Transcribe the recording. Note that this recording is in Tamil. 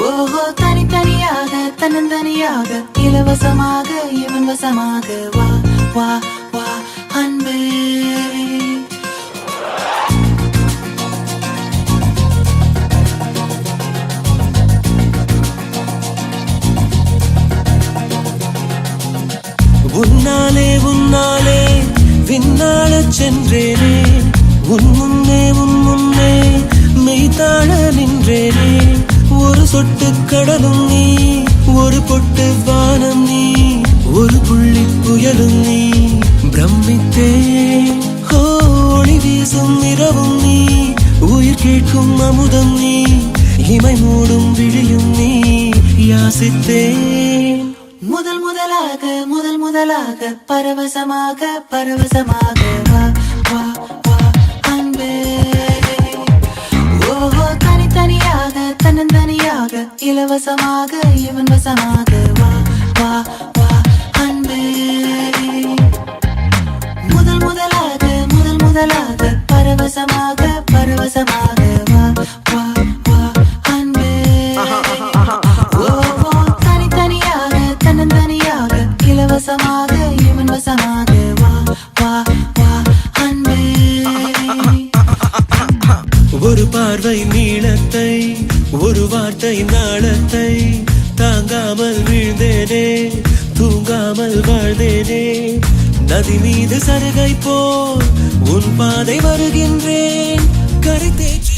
ஓஹோ தனித்தனியாக தன்னந்தனியாக இலவசமாக இவன் வசமாக வா வா வா அன்பே உன்னாலே உன்னாலே விண்ணாளச் சென்றேனே உன் முன்னே மெய்தாழ நின்றேனே ஒரு சொட்டு கடலும் நீ ஒரு பொட்டு வானம் நீ ஒரு புள்ளி புயலும் நீ பிரமித்தே ஒளி வீசும் இரவும் நீ உயிர் கேட்கும் அமுதம் நீ இமை மூடும் விழியும் நீ யாசித்தேன் முதல் முதலாக பரவசமாக பரவசமாக வா வா வா அன்பே ஓஹோ தனித்தனியாக தன்னந்தனியாக இலவசமாக இவன் வசமாக வா வா வா அன்பே முதல் முதலாக பரவசமாக பரவசமாக வா வா வா அன்பே ஓஹோ தனித்தனியாக தன்னந்தனியாக இலவசமாக இவன் வசமாக வா வா வா அன்பே ஒரு பார்வை நீளத்தை ஒரு வார்த்தை நாளத்தை தாங்காமல் வீழ்ந்தேனே தூங்காமல் வாழ்ந்தேனே நதி மீது சருகை போல் உன் பாதை வருகின்றேன் கரை தேற்றி